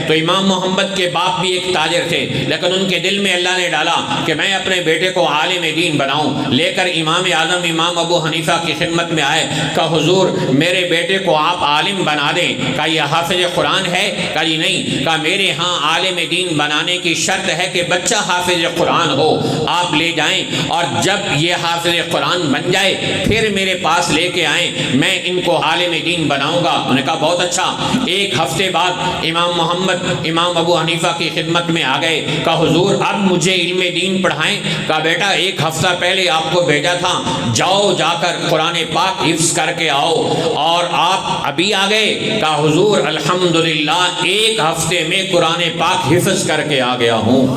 تو امام محمد کے باپ بھی ایک تاجر تھے، لیکن ان کے دل میں اللہ نے ڈالا کہ میں اپنے بیٹے کو عالم دین بناؤں۔ لے کر امام اعظم امام ابو حنیفہ کی خدمت میں آئے، کہا حضور میرے بیٹے کو آپ عالم بنا دیں۔ کہا یہ حافظ قرآن ہے؟ کہا جی نہیں۔ کہا میرے ہاں عالم دین بنانے کی شرط ہے کہ بچہ حافظ قرآن ہو، آپ لے جائیں اور جب یہ حافظ قرآن بن جائے پھر میرے پاس لے کے آئیں، میں ان کو عالم دین بناؤں گا۔ انہوں نے کہا بہت اچھا۔ ایک ہفتے بعد امام محمد امام ابو حنیفہ کی خدمت میں آ گئے، کہا حضور اب مجھے علم دین پڑھائیں۔ کہا بیٹا ایک ہفتہ پہلے آپ کو بھیجا تھا، جاؤ جا کر قرآن پاک حفظ کر کے آؤ، اور آپ ابھی آ گئے؟ کہا حضور الحمدللہ ایک ہفتے میں قرآن پاک حفظ کر کے آ گیا ہوں۔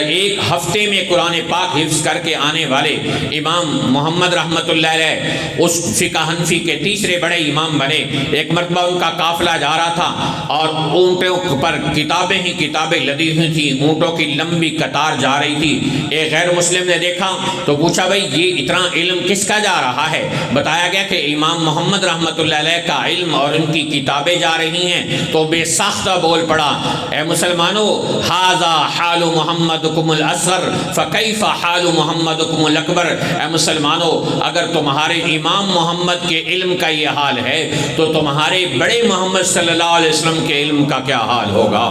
ایک ہفتے میں قرآن پاک حفظ کر کے آنے والے امام محمد رحمت اللہ علیہ اس فقہ حنفی کے تیسرے بڑے امام بنے۔ ایک مرتبہ ان کا قافلہ جا رہا تھا اور اونٹوں پر کتابیں ہی کتابیں لدی ہوئی تھیں، اونٹوں کی لمبی قطار جا رہی تھی۔ ایک غیر مسلم نے دیکھا تو پوچھا بھائی یہ اتنا علم کس کا جا رہا ہے؟ بتایا گیا کہ امام محمد رحمت اللہ علیہ کا علم اور ان کی کتابیں جا رہی ہیں۔ تو بے ساختہ بول پڑا، اے مسلمانوں ھذا حال محمدکم الاصغر فکیف حال محمدکم الاکبر۔ اے مسلمانوں اگر تمہارے امام محمد کے علم کا یہ حال ہے تو تمہارے بڑے محمد صلی اللہ علیہ وسلم کے علم کا کیا حال ہوگا؟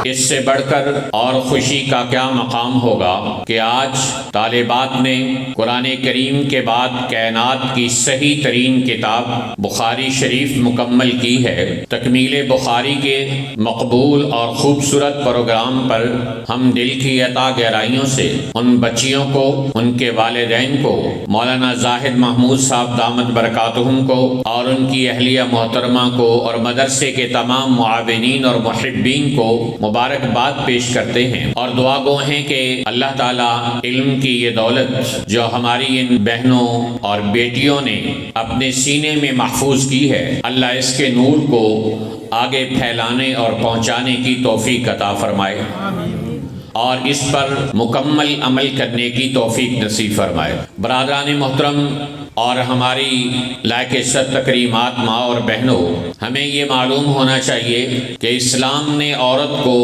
اس سے بڑھ کر اور خوشی کا کیا مقام ہوگا کہ آج طالبات نے قرآن کریم کے بعد کائنات کی صحیح ترین کتاب بخاری شریف مکمل کی ہے۔ تکمیل بخاری کے مقبول اور خوبصورت پروگرام پر ہم دل کی عطا گہرائیوں سے ان بچیوں کو، ان کے والدین کو، مولانا زاہد محمود صاحب دامت برکاتہم کو اور ان کی اہلیہ محترمہ کو اور مدرسے کے تمام معاونین اور محبین کو مبارکباد پیش کرتے ہیں، اور دعا گو ہیں کہ اللہ تعالیٰ علم کی یہ دولت جو ہماری ان بہنوں اور بیٹیوں نے اپنے سینے میں محفوظ کی ہے، اللہ اس کے نور کو آگے پھیلانے اور پہنچانے کی توفیق عطا فرمائے اور اس پر مکمل عمل کرنے کی توفیق نصیب فرمائے۔ برادران محترم اور ہماری لائق عزت تکریمات ماں اور بہنوں، ہمیں یہ معلوم ہونا چاہیے کہ اسلام نے عورت کو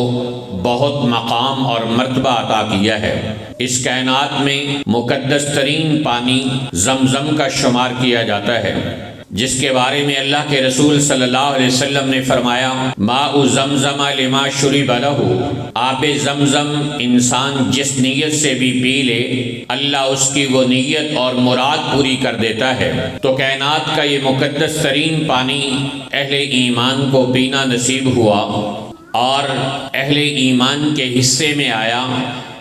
بہت مقام اور مرتبہ عطا کیا ہے۔ اس کائنات میں مقدس ترین پانی زمزم کا شمار کیا جاتا ہے، جس کے بارے میں اللہ کے رسول صلی اللہ علیہ وسلم نے فرمایا ماء زمزم لما شرب لہ، آب زمزم انسان جس نیت سے بھی پی لے اللہ اس کی وہ نیت اور مراد پوری کر دیتا ہے۔ تو کائنات کا یہ مقدس ترین پانی اہل ایمان کو پینا نصیب ہوا اور اہل ایمان کے حصے میں آیا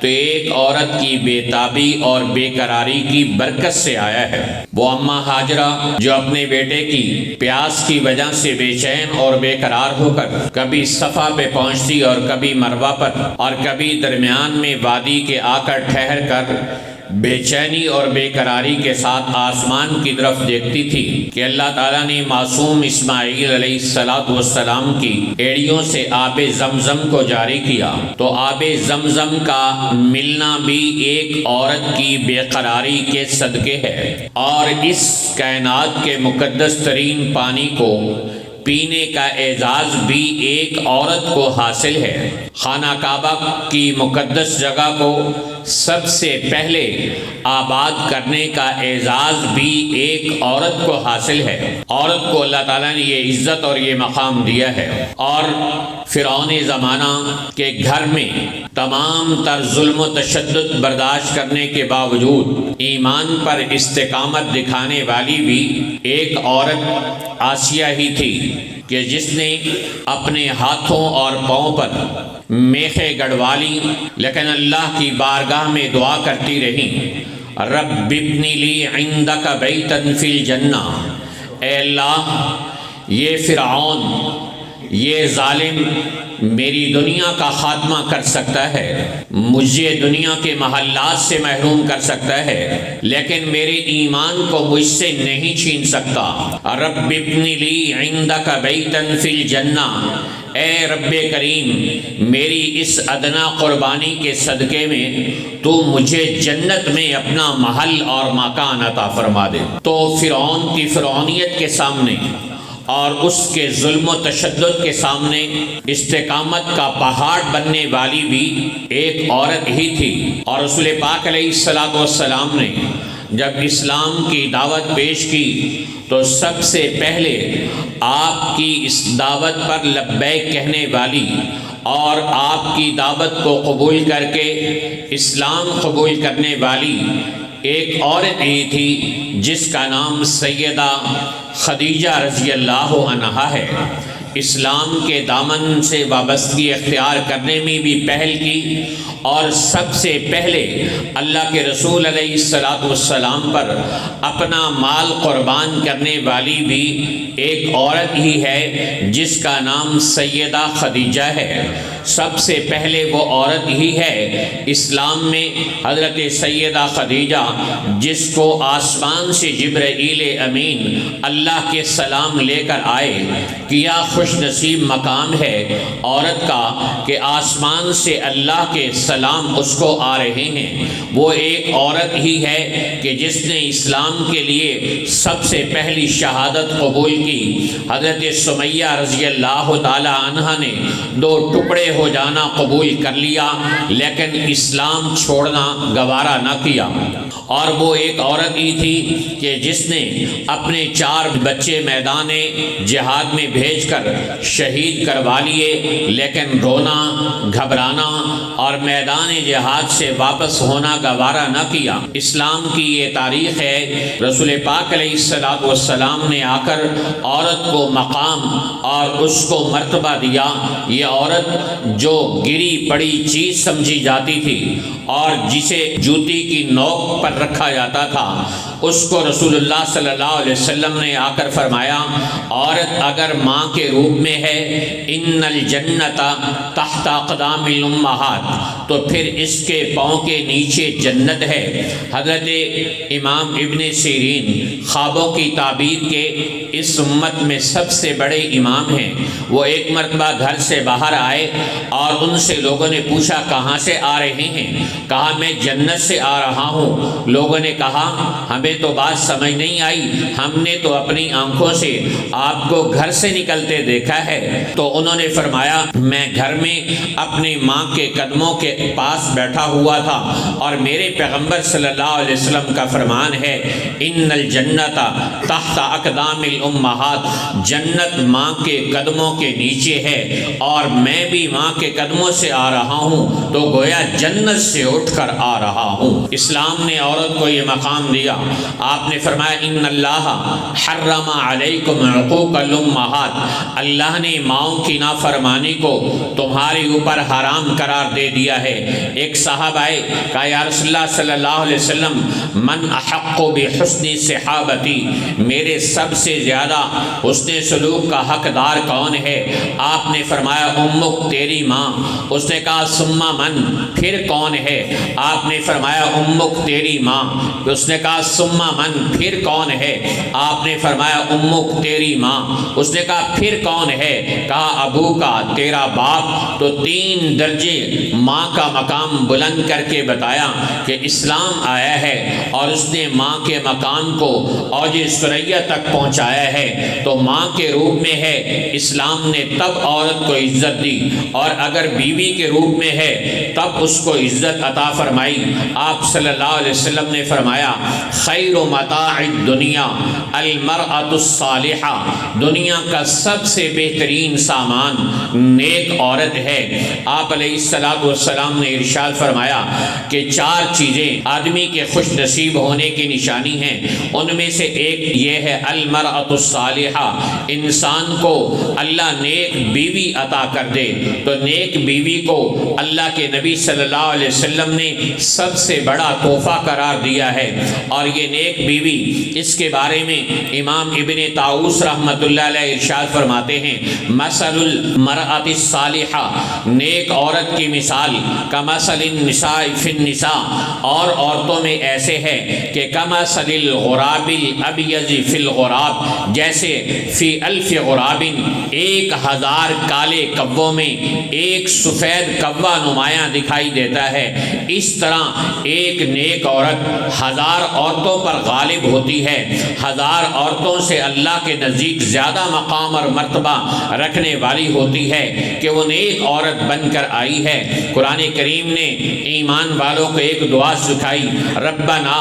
تو ایک عورت کی بے تابی اور بے قراری کی برکت سے آیا ہے۔ وہ اماں ہاجرہ جو اپنے بیٹے کی پیاس کی وجہ سے بے چین اور بے قرار ہو کر کبھی صفا پہ پہنچتی اور کبھی مروہ پر اور کبھی درمیان میں وادی کے آ کر ٹھہر کر بے چینی اور بے قراری کے ساتھ آسمان کی طرف دیکھتی تھی کہ اللہ تعالیٰ نے معصوم اسماعیل علیہ السلام کی ایڑیوں سے آب زمزم کو جاری کیا، تو آب زمزم کا ملنا بھی ایک عورت کی بے قراری کے صدقے ہے، اور اس کائنات کے مقدس ترین پانی کو پینے کا اعزاز بھی ایک عورت کو حاصل ہے۔ خانہ کعبہ کی مقدس جگہ کو سب سے پہلے آباد کرنے کا اعزاز بھی ایک عورت کو حاصل ہے۔ عورت کو اللہ تعالیٰ نے یہ عزت اور یہ مقام دیا ہے، اور فرعون زمانہ کے گھر میں تمام تر ظلم و تشدد برداشت کرنے کے باوجود ایمان پر استقامت دکھانے والی بھی ایک عورت آسیہ ہی تھی کہ جس نے اپنے ہاتھوں اور پاؤں پر میخیں گڑوا لی، لیکن اللہ کی بارگاہ میں دعا کرتی رہی رب ابن لی عندک بیتا فی الجنہ، اے اللہ یہ فرعون، یہ ظالم میری دنیا کا خاتمہ کر سکتا ہے، مجھے دنیا کے محلات سے محروم کر سکتا ہے، لیکن میرے ایمان کو مجھ سے نہیں چھین سکتا۔ رب ابن لی عندک بیتا فی الجنہ، اے رب کریم میری اس ادنا قربانی کے صدقے میں تو مجھے جنت میں اپنا محل اور مکان عطا فرما دے۔ تو فرعون کی فرعونیت کے سامنے اور اس کے ظلم و تشدد کے سامنے استقامت کا پہاڑ بننے والی بھی ایک عورت ہی تھی۔ اور رسول پاک علیہ الصلوۃ والسلام نے جب اسلام کی دعوت پیش کی تو سب سے پہلے آپ کی اس دعوت پر لبیک کہنے والی اور آپ کی دعوت کو قبول کر کے اسلام قبول کرنے والی ایک عورت ہی تھی جس کا نام سیدہ خدیجہ رضی اللہ عنہا ہے۔ اسلام کے دامن سے وابستگی اختیار کرنے میں بھی پہل کی اور سب سے پہلے اللہ کے رسول علیہ الصلوۃ والسلام پر اپنا مال قربان کرنے والی بھی ایک عورت ہی ہے جس کا نام سیدہ خدیجہ ہے۔ سب سے پہلے وہ عورت ہی ہے اسلام میں حضرت سیدہ خدیجہ جس کو آسمان سے جبرائیل امین اللہ کے سلام لے کر آئے۔ کیا خوش نصیب مقام ہے عورت کا کہ آسمان سے اللہ کے سلام اس کو آ رہے ہیں۔ وہ ایک عورت ہی ہے کہ جس نے اسلام کے لیے سب سے پہلی شہادت قبول کی۔ حضرت سمیہ رضی اللہ تعالی عنہ نے 2 ٹکڑے ہو جانا قبول کر لیا لیکن اسلام چھوڑنا گوارا نہ کیا۔ اور وہ ایک عورت ہی تھی کہ جس نے اپنے 4 بچے میدان جہاد میں بھیج کر شہید کروا لیے لیکن رونا گھبرانا اور میدان جہاد سے واپس ہونا گوارا نہ کیا۔ اسلام کی یہ تاریخ ہے۔ رسول پاک علیہ الصلوۃ والسلام نے آ کر عورت کو مقام اور اس کو مرتبہ دیا۔ یہ عورت جو گری پڑی چیز سمجھی جاتی تھی اور جسے جوتی کی نوک پر رکھا جاتا تھا اس کو رسول اللہ صلی اللہ علیہ وسلم نے آ کر فرمایا عورت اگر ماں کے روپ میں ہے ان الجنت تحت اقدام الامہات تو پھر اس کے پاؤں کے نیچے جنت ہے۔ حضرت امام ابن سیرین خوابوں کی تعبیر کے اس امت میں سب سے بڑے امام ہیں۔ وہ ایک مرتبہ گھر سے باہر آئے اور ان سے لوگوں نے پوچھا کہاں سے آ رہے ہیں؟ کہا میں جنت سے آ رہا ہوں۔ لوگوں نے کہا ہمیں تو بات سمجھ نہیں آئی، ہم نے تو اپنی آنکھوں سے آپ کو گھر سے نکلتے دیکھا ہے۔ تو انہوں نے فرمایا میں گھر میں اپنی ماں کے قدموں کے پاس بیٹھا ہوا تھا اور میرے پیغمبر صلی اللہ علیہ وسلم کا فرمان ہے ان الجنت تحت اقدام الامہات، جنت ماں کے قدموں کے نیچے ہے اور میں بھی ماں کے قدموں سے آ رہا ہوں تو گویا جنت سے اٹھ کر آ رہا ہوں۔ اسلام نے عورت کو یہ مقام دیا۔ آپ نے فرمایا ان اللہ حرم علیکم عقوق الامہات، اللہ نے ماؤں کی نافرمانی کو تمہارے اوپر حرام قرار دے دیا ہے۔ ایک صاحب آئے کہا یا رسول اللہ صلی اللہ علیہ وسلم من احق بحسن صحابتی، میرے سب سے زیادہ حسن سلوک کا حقدار کون ہے؟ آپ نے فرمایا امک تیری ماں۔ اس نے کہا ثم من، پھر کون ہے؟ آپ نے فرمایا امک تیری ماں۔ اس نے کہا ثم من، پھر کون ہے؟ آپ نے فرمایا امک تیری ماں۔ اس نے کہا پھر کون ہے؟ کہا ابو کا، تیرا باپ۔ تو 3 درجے ماں کا مقام بلند کر کے بتایا کہ اسلام آیا ہے اور اس نے ماں کے مقام کو اوج ثریا تک پہنچایا ہے۔ تو ماں کے روپ میں ہے اسلام نے تب عورت کو عزت دی اور اگر بیوی کے روپ میں ہے تب اس کو عزت عطا فرمائی۔ آپ صلی اللہ علیہ وسلم نے فرمایا خیر متاع الدنیا المرأة الصالحہ، دنیا کا سب سے بہترین سامان نیک عورت ہے۔ آپ علیہ الصلوۃ والسلام نے ارشاد فرمایا کہ 4 چیزیں آدمی کے خوش نصیب ہونے کی نشانی ہیں، ان میں سے ایک یہ ہے المرأة الصالحہ، انسان کو اللہ نیک بیوی عطا کر دے۔ تو نیک بیوی کو اللہ کے نبی صلی اللہ علیہ وسلم نے سب سے بڑا تحفہ قرار دیا ہے۔ اور یہ نیک بیوی اس کے بارے میں امام ابن طاؤس رحمۃ اللہ علیہ ارشاد فرماتے ہیں مثل المرأة الصالحہ، نیک عورت کی مثال کمثل النساء فی النساء، اور عورتوں میں ایسے ہے کہ کمثل الغراب الابیض فی الغراب، جیسے فی الف غرابن 1000 کالے کبوں میں ایک سفید کوا نمایاں دکھائی دیتا ہے، اس طرح ایک نیک عورت 1000 عورتوں پر غالب ہوتی ہے، 1000 عورتوں سے اللہ کے نزدیک زیادہ مقام اور مرتبہ رکھنے والی ہوتی ہے کہ وہ نیک عورت بن کر آئی ہے۔ قرآن کریم نے ایمان والوں کو ایک دعا سکھائی، ربنا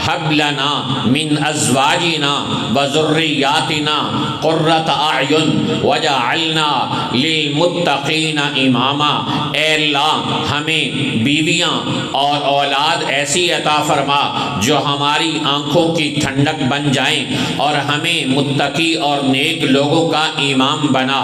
ہب لنا من ازواجنا وذریاتنا قرۃ اعین وجعلنا للمتقین اماما۔ اے اللہ ہمیں بیویاں اور اولاد ایسی عطا فرما جو ہماری آنکھوں کی ٹھنڈک بن جائیں اور ہمیں متقی اور نیک لوگوں کا امام بنا۔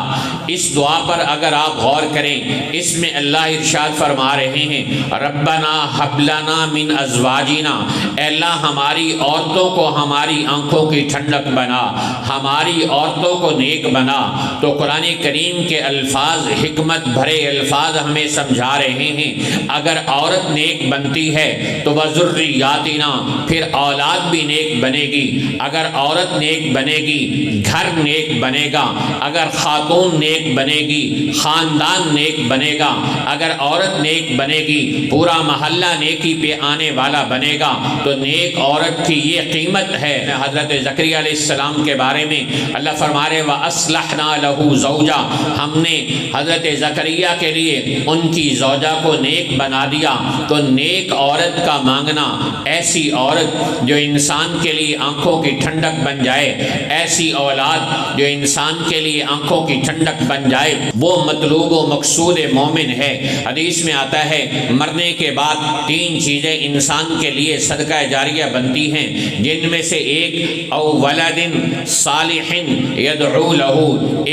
اس دعا پر اگر آپ غور کریں، اس میں اللہ ارشاد فرما رہے ہیں ربنا ہب لنا من ازواجنا، اے اللہ ہماری عورتوں کو ہماری آنکھوں کی ٹھنڈک بنا، ہماری عورتوں کو نیک بنا۔ تو قرآن کریم کے الفاظ، حکمت بھرے الفاظ ہمیں سمجھا رہے ہیں اگر عورت نیک بنتی ہے تو وذریاتنا، پھر اولاد بھی نیک بنے گی۔ اگر عورت نیک بنے گی گھر نیک بنے گا، اگر خاتون نیک بنے گی خاندان نیک بنے گا، اگر عورت نیک بنے گی پورا محلہ نیکی پہ آنے والا بنے گا۔ تو نیک عورت کی یہ قیمت ہے۔ حضرت زکریا علیہ السلام کے بارے میں اللہ فرما رہے وَأَصْلَحْنَا لَهُ زَوْجًا، ہم نے حضرت زکریا کے لیے ان کی زوجہ کو نیک بنا دیا۔ تو نیک عورت کا مانگنا، ایسی عورت جو انسان کے لیے آنکھوں کی ٹھنڈک بن جائے، ایسی اولاد جو انسان کے لیے آنکھوں کی ٹھنڈک بن جائے، وہ مطلوب و مقصود مومن ہے۔ حدیث میں آتا ہے مرنے کے بعد 3 چیزیں انسان کے لیے صدقہ جاریہ بنتی ہیں، جن میں سے ایک او ولد صالح یدعو لہ،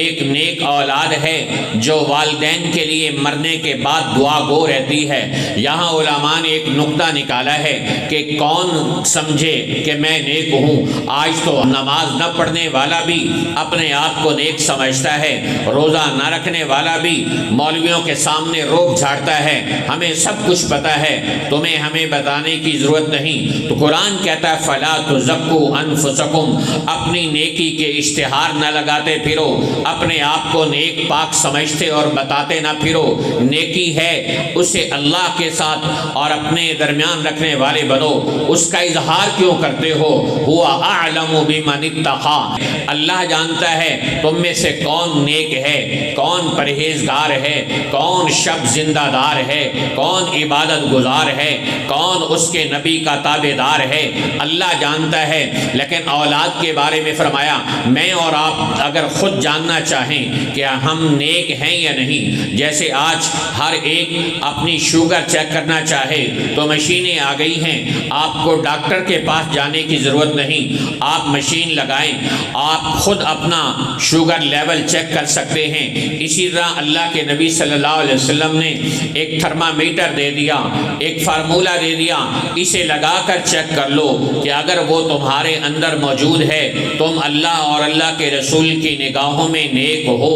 ایک نیک اولاد ہے جو والدین کے لیے مرنے کے بعد دعا گو رہتی ہے۔ یہاں علماء نے ایک نقطہ نکالا ہے کہ کون سمجھے کہ میں نیک ہوں۔ آج تو نماز نہ پڑھنے والا بھی اپنے آپ کو نیک سمجھتا ہے، روزہ نہ رکھنے والا بھی مولویوں کے سامنے روب جھاڑتا ہے، ہمیں سب کچھ پتہ ہے، تمہیں ہمیں بتانے کی ضرورت نہیں۔ تو قرآن کہتا ہے فَلَا تُزَكُّوا أَنفُسَكُمْ، اپنی نیکی کے اشتہار نہ لگاتے پھرو، اپنے آپ کو نیک پاک سمجھتے اور بتاتے نہ پھرو۔ نیکی ہے اسے اللہ کے ساتھ اور اپنے درمیان رکھنے والے بنو، اس کا اظہار کیوں کرتے ہو؟ هُوَ أَعْلَمُ بِمَنِ اتَّقَىٰ، اللہ جانتا ہے تم میں سے کون نیک ہے، کون پرہیزگار ہے، کون شب زندہ دار ہے، کون عبادت گزار ہے، کون اس کے نبی کا تابع دار ہے، اللہ جانتا ہے۔ لیکن اولاد کے بارے میں فرمایا میں اور آپ اگر خود جاننا چاہیں کہ ہم نیک ہیں یا نہیں، جیسے آج ہر ایک اپنی شوگر چیک کرنا چاہے تو مشینیں آ گئی ہیں، آپ کو ڈاکٹر کے پاس جانے کی ضرورت نہیں، آپ مشین لگائیں، آپ خود اپنا شوگر لیول چیک کر سکتے ہیں۔ اسی طرح اللہ کے نبی صلی اللہ علیہ وسلم نے ایک تھرمامیٹر دے دیا، ایک فارمولہ دے دیا، اسے لگا کر چیک کر لو کہ اگر وہ تمہارے اندر موجود ہے تم اللہ اور اللہ کے رسول کی نگاہوں میں نیک ہو،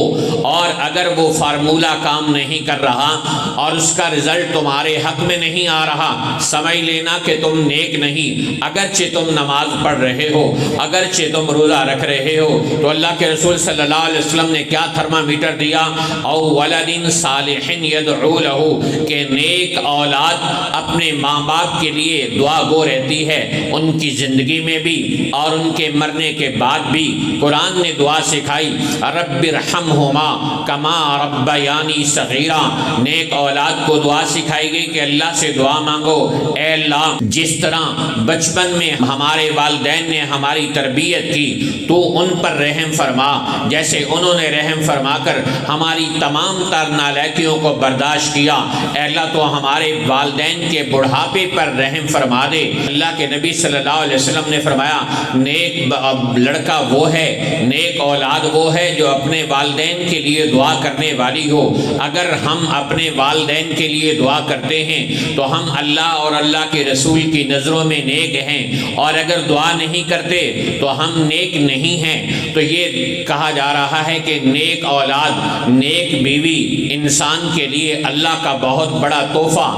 اور اگر وہ فارمولہ کام نہیں کر رہا اور اس کا رزلٹ تمہارے حق میں نہیں آ رہا، سمجھ لینا کہ تم نیک نہیں۔ اگرچہ تم نماز پڑھ رہے ہو، اگرچہ تم روزہ رکھ رہے ہو، تو اللہ کے رسول صلی اللہ علیہ وسلم نے کیا تھرمامیٹر دیا؟ او ولد صالح یدعو لہ، کہ نیک اولاد اپنے ماں باپ کے لیے دعا گو رہتی ہے، ان کی زندگی میں بھی اور ان کے مرنے کے بعد بھی۔ قرآن نے دعا سکھائی رب ارحمہما کما ربیانی صغیرا، نیک اولاد کو دعا سکھائی گئی کہ اللہ سے دعا مانگو، اے اللہ جس طرح بچپن میں ہمارے والدین نے ہماری تربیت کی تو ان پر رحم فرما، جیسے انہوں نے رحم فرما کر ہماری تمام تر نالائکیوں کو برداشت کیا، اے اللہ تو ہمارے والدین کے بڑھاپے پر رحم فرما دے۔ اللہ کے نبی صلی اللہ علیہ وسلم نے فرمایا نیک لڑکا وہ ہے، نیک اولاد وہ ہے جو اپنے والدین کے لیے دعا کرنے والی ہو۔ اگر ہم اپنے والدین کے لیے دعا کرتے ہیں تو ہم اللہ اور اللہ کے رسول کی نظروں میں نیک ہیں، اور اگر دعا نہیں کرتے تو ہم نیک نہیں ہیں۔ تو یہ کہا جا رہا ہے کہ نیک اولاد، نیک بیوی انسان کے لیے اللہ کا بہت بڑا تحفہ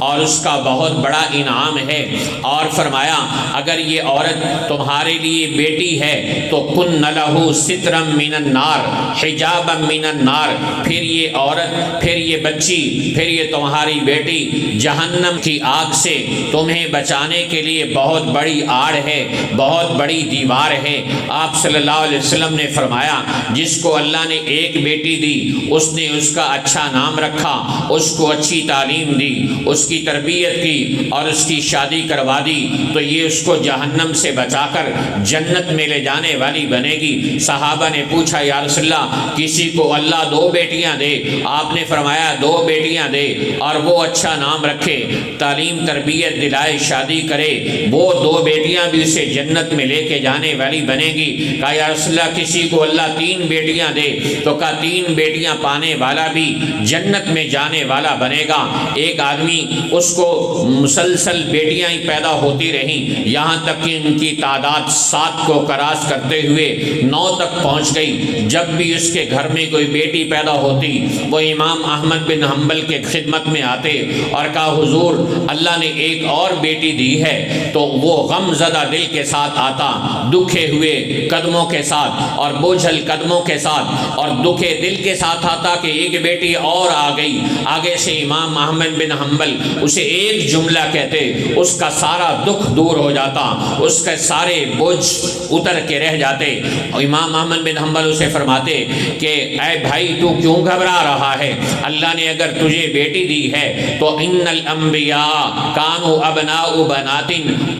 اور اس کا بہت بڑا انعام ہے۔ اور فرمایا اگر یہ عورت تمہارے لیے بیٹی ہے تو کن لہو سترم من النار حجابم من النار، پھر یہ عورت، پھر یہ بچی، پھر یہ تمہاری بیٹی جہنم کی آگ سے تمہیں بچانے کے لیے بہت بڑی آڑ ہے، بہت بڑی دیوار ہے۔ آپ صلی اللہ علیہ وسلم نے فرمایا جس کو اللہ نے ایک بیٹی دی، اس نے اس کا اچھا نام رکھا، اس کو اچھی تعلیم دی، اس کی تربیت کی اور اس کی شادی کروا دی، تو یہ اس کو جہنم سے بچا کر جنت میں لے جانے والی بنے گی۔ صحابہ نے پوچھا یا رسول اللہ کسی کو اللہ دو بیٹیاں دے؟ آپ نے فرمایا دو بیٹیاں دے اور وہ اچھا نام رکھے، تعلیم تربیت دلائے، شادی کرے، وہ دو بیٹیاں بھی اسے جنت میں لے کے جانے والی بنے گی۔ کہا یا رسول اللہ کسی کو اللہ تین بیٹیاں دے؟ تو کہا تین بیٹیاں پانے والا بھی جنت میں جانے والا بنے گا۔ ایک آدمی اس کو مسلسل بیٹیاں ہی پیدا ہوتی رہیں، یہاں تک کہ ان کی تعداد 7 کو کراس کرتے ہوئے 9 تک پہنچ گئی۔ جب بھی اس کے گھر میں کوئی بیٹی پیدا ہوتی، وہ امام احمد بن حنبل کے خدمت میں آتے اور کہا حضور اللہ نے ایک اور بیٹی دی ہے، تو وہ غم زدہ دل کے ساتھ آتا، دکھے ہوئے قدموں کے ساتھ اور بوجھل قدموں کے ساتھ اور دکھے دل کے ساتھ آتا کہ ایک بیٹی اور آ گئی۔ آگے سے امام احمد بن حنبل اسے ایک جملہ کہتے، اس کا سارا دکھ دور ہو جاتا، اس کے سارے بوجھ اتر کے رہ جاتے۔ امام احمد بن حنبل اسے فرماتے کہ اے بھائی تو کیوں گھبرا رہا ہے؟ اللہ نے اگر تجھے بیٹی دی ہے تو ان الانبیاء کانوا ابناء بنات،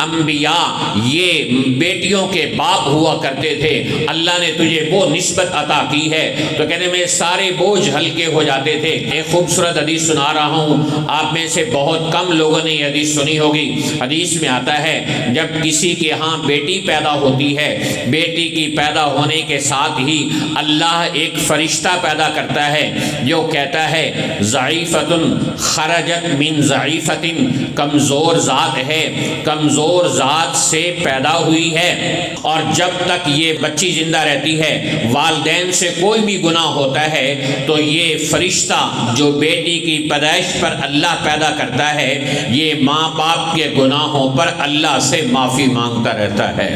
انبیاء یہ بیٹیوں کے باپ ہوا کرتے تھے، اللہ نے تجھے وہ نسبت عطا کی ہے۔ تو کہتے میں سارے بوجھ ہلکے ہو جاتے تھے۔ ایک خوبصورت حدیث سنا رہا ہوں، آپ میں سے بہت کم لوگوں نے یہ حدیث سنی ہوگی۔ حدیث میں آتا ہے جب کسی کے ہاں بیٹی پیدا ہوتی ہے، بیٹی کی پیدا ہونے کے ساتھ ہی اللہ ایک فرشتہ پیدا کرتا ہے جو کہتا ہے ضعیفۃ خرجت من ضعیفۃ، کمزور ذات ہے، کمزور ذات سے پیدا ہوئی ہے، اور جب تک یہ بچی زندہ رہتی ہے والدین سے کوئی بھی گناہ ہوتا ہے تو یہ فرشتہ جو بیٹی کی پیدائش پر اللہ پیدا کرتا ہے یہ ماں باپ کے گناہوں پر اللہ سے معافی مانگتا رہتا ہے۔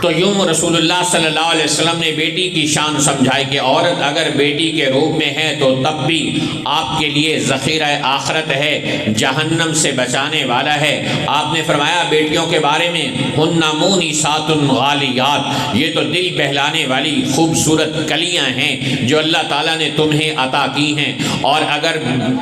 تو یوں رسول اللہ صلی اللہ علیہ وسلم نے بیٹی کی شان سمجھائی کہ عورت اگر بیٹی کے روپ میں ہے تو تب بھی آپ کے لیے ذخیرہ آخرت ہے، جہنم سے بچانے والا ہے۔ آپ نے فرمایا بیٹیوں کے بارے میں ہن مونسات غالیات، یہ تو دل بہلانے والی خوبصورت کلیاں ہیں جو اللہ تعالیٰ نے تمہیں عطا کی ہیں، اور اگر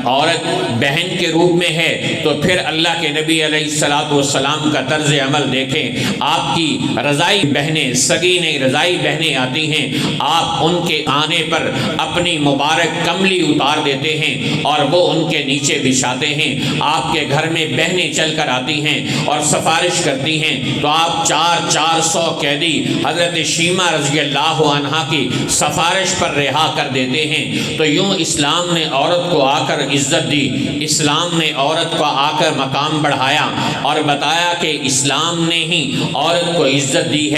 عورت بہن کے روپ میں ہے تو پھر اللہ کے نبی علیہ الصلوۃ والسلام کا طرز عمل دیکھیں۔ آپ کی رضائی بہنیں، سگی نہیں رضائی بہنیں آتی ہیں، آپ ان کے آنے پر اپنی مبارک کملی اتار دیتے ہیں اور وہ ان کے نیچے بچھاتے ہیں۔ آپ کے گھر میں بہنیں چل کر آتی ہیں اور سفارش کرتی ہیں تو آپ 400 قیدی حضرت شیمہ رضی اللہ عنہا کی سفارش پر رہا کر دیتے ہیں۔ تو یوں اسلام نے عورت کو آ کر عزت دی، اسلام نے عورت کو آ کر مقام بڑھایا اور بتایا کہ اسلام نے ہی عورت کو عزت دی ہے،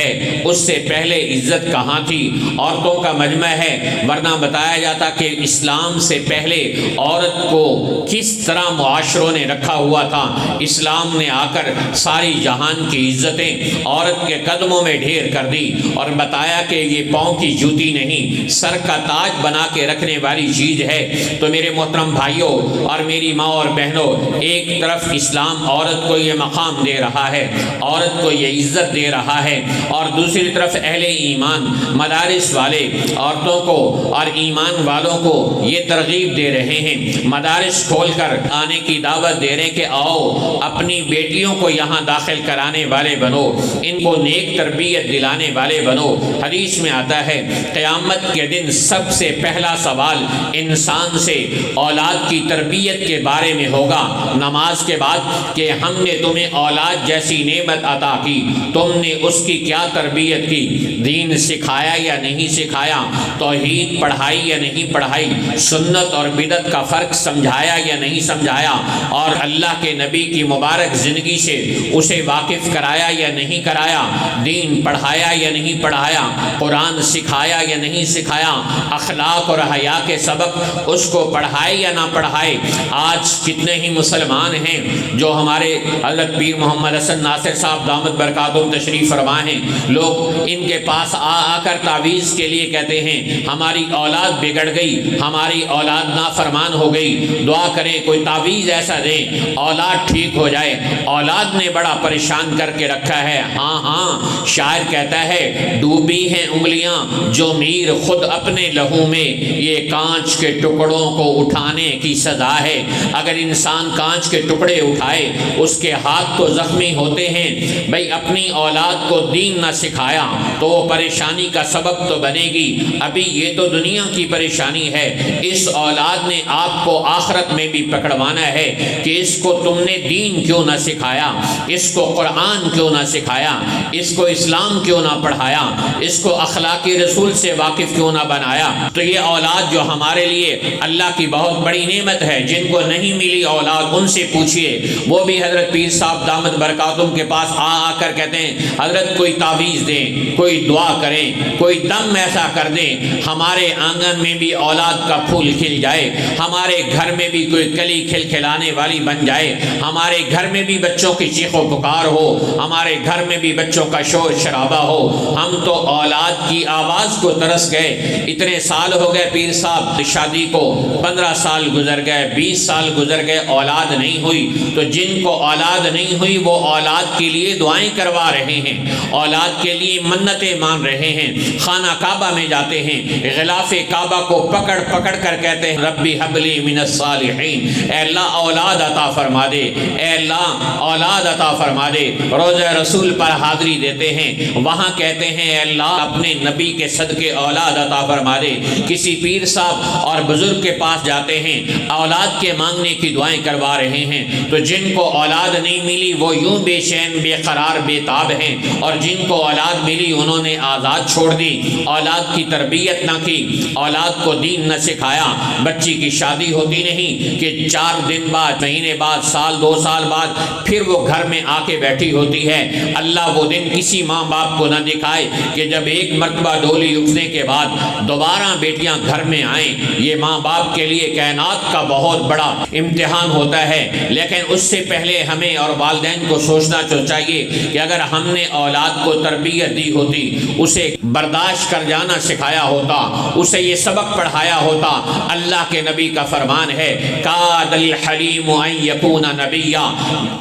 اس سے پہلے عزت کہاں تھی؟ عورتوں کا مجمع ہے، ورنہ بتایا جاتا کہ اسلام سے پہلے عورت کو کس طرح معاشروں نے رکھا ہوا تھا۔ اسلام نے آ کر ساری جہان کی عزتیں عورت کے قدموں میں ڈھیر کر دی اور بتایا کہ یہ پاؤں کی جوتی نہیں، سر کا تاج بنا کے رکھنے والی چیز ہے۔ تو میرے محترم بھائیوں اور میری ماں اور بہنوں، ایک طرف اسلام عورت کو یہ مقام دے رہا ہے، عورت کو یہ عزت دے رہا ہے، اور دوسری طرف اہل ایمان مدارس والے عورتوں کو اور ایمان والوں کو یہ ترغیب دے رہے ہیں، مدارس کھول کر آنے کی دعوت دے رہے ہیں کہ آؤ اپنی بیٹیوں کو یہاں داخل کرانے والے بنو، ان کو نیک تربیت دلانے والے بنو۔ حدیث میں آتا ہے قیامت کے دن سب سے پہلا سوال انسان سے اولاد کی تربیت کے بارے میں ہوگا، نماز کے بعد، کہ ہم نے تمہیں اولاد جیسی نعمت عطا کی، تم نے اس کی کیا تربیت کی؟ دین سکھایا یا نہیں سکھایا؟ توحید پڑھائی یا نہیں پڑھائی؟ سنت اور بدعت کا فرق سمجھایا یا نہیں سمجھایا؟ اور اللہ کے نبی کی مبارک زندگی سے اسے واقف کرایا یا نہیں کرایا؟ دین پڑھایا یا نہیں پڑھایا؟ قرآن سکھایا یا نہیں سکھایا؟ اخلاق اور حیا کے سبق اس کو پڑھائے یا نہ پڑھائے؟ آج کتنے ہی مسلمان ہیں جو ہمارے حضرت پیر محمد حسن ناصر صاحب دامت برکاتہم تشریف فرما ہیں، لوگ ان کے پاس آ کر تعویذ کے لیے کہتے ہیں ہماری اولاد بگڑ گئی، ہماری اولاد نافرمان ہو گئی، دعا کریں کوئی تعویذ ایسا دیں اولاد ٹھیک ہو جائے۔ اولاد نے بڑا پریشان کر کے رکھا ہے۔ ہاں ہاں، شاعر کہتا ہے ڈوبی ہیں انگلیاں جو میر خود اپنے لہو میں، یہ کانچ کے ٹکڑوں کو اٹھانے کی سزا ہے۔ اگر انسان کانچ کے ٹکڑے اٹھائے اس کے ہاتھ تو زخمی ہوتے ہیں۔ بھئی اپنی اولاد کو دین نہ سکھایا تو وہ پریشانی کا سبب تو بنے گی۔ ابھی یہ تو دنیا کی پریشانی ہے، اس اولاد نے آپ کو آخرت میں بھی پکڑوانا ہے کہ اس کو تم نے دین کیوں نہ سکھایا، اس کو قرآن کیوں نہ سکھایا، اس کو اسلام کیوں نہ پڑھایا، اس کو اخلاق رسول سے واقف کیوں نہ بنایا۔ تو یہ اولاد جو ہمارے لیے اللہ کی بہت بڑی نعمت ہے، جن کو نہیں ملی اولاد ان سے پوچھئے، وہ بھی حضرت پیر صاحب دامت برکاتہم کے پاس آ کر کہتے ہیں حضرت کوئی تعویذ دیں، کوئی دعا کریں، کوئی دم ایسا کر دیں ہمارے آنگن میں بھی اولاد کا پھول کھل جائے، ہمارے گھر میں بھی کوئی کلی کھلکھلانے والی بن جائے، ہمارے گھر میں بھی بچوں کی چیخ و پکار ہو، ہمارے گھر میں بھی بچوں کا شور شرابہ ہو۔ ہم تو اولاد کی آواز کو ترس گئے۔ اتنے سال ہو گئے پیر صاحب شادی کو، 15 سال گزر گئے، 20 سال گزر گئے، اولاد نہیں ہوئی۔ تو جن کو اولاد نہیں ہوئی وہ اولاد کے لیے دعائیں کروا رہے ہیں، اولاد کے لیے منتیں مان رہے ہیں، خانہ کعبہ میں جاتے ہیں، غلاف کعبہ کو پکڑ پکڑ کر کہتے ہیں ربی حبلی من الصالحین، اے اللہ اولاد عطا فرما دے، اے اللہ اولاد عطا فرما دے۔ روضہ رسول پر حاضری دیتے ہیں، وہاں کہتے ہیں اے اللہ اپنے نبی کے صدقے اولاد عطا فرما دے۔ کسی پیر صاحب اور بزرگ کے پاس جاتے ہیں، اولاد کے مانگنے کی دعائیں کروا رہے ہیں۔ تو جن کو اولاد نہیں ملی وہ یوں بے چین بے قرار بے تاب ہیں، اور جن کو اولاد ملی انہوں نے آزاد چھوڑ دی، اولاد کی تربیت نہ کی، اولاد کو دین نہ سکھایا۔ بچی کی شادی ہوتی نہیں کہ 4 دن بعد، مہینے بعد، سال 2 سال بعد پھر وہ گھر میں آ کے بیٹھی ہوتی ہے۔ اللہ وہ دن کسی ماں باپ کو نہ دکھائے کہ جب ایک مرتبہ ڈولی اٹھنے کے بعد دوبارہ بیٹیاں گھر میں آئیں۔ یہ ماں باپ کے لیے کائنات کا بہت بڑا امتحان ہوتا ہے، لیکن اس سے پہلے ہمیں اور والدین کو سوچنا چاہیے کہ اگر ہم نے اولاد کو تربیت دی ہوتی، اسے برداشت کر جانا سکھایا ہوتا، اسے یہ سبق پڑھایا ہوتا۔ اللہ کے نبی کا فرمان ہے کاد الحلیم ان یکون نبیا،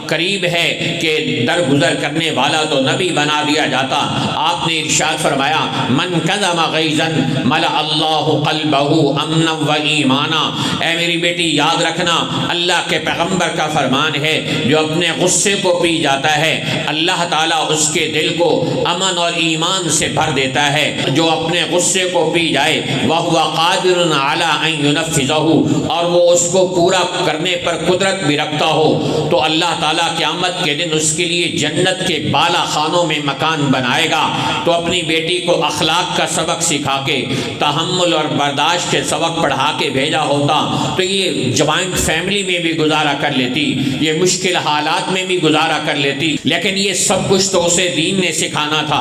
قریب ہے کہ درگزر کرنے والا تو نبی بنا دیا جاتا۔ آپ نے ارشاد فرمایا من کظم غیظا ملأ اللہ قلبہ امنا و ایمانا، اے میری بیٹی یاد رکھنا اللہ کے پیغمبر کا فرمان ہے جو اپنے غصے کو پی جاتا ہے اللہ تعالیٰ اس کے دل کو امن اور ایمان سے بھر دیتا ہے۔ جو اپنے غصے کو پی جائے وَهُوَ قَادِرٌ عَلَىٰ أَن يُنَفِّذَهُ، اور وہ اس کو پورا کرنے پر قدرت بھی رکھتا ہو، تو اللہ تعالیٰ قیامت کے دن اس کے لیے جنت کے بالا خانوں میں مکان بنائے گا۔ تو اپنی بیٹی کو اخلاق کا سبق سکھا کے، تحمل اور برداشت کے سبق پڑھا کے بھیجا ہوتا تو یہ جوائنٹ فیملی میں بھی گزارا کر لیتی، یہ مشکل حالات میں بھی گزارا کر لیتی۔ لیکن یہ سب کچھ تو اسے دین نے سکھانا تھا،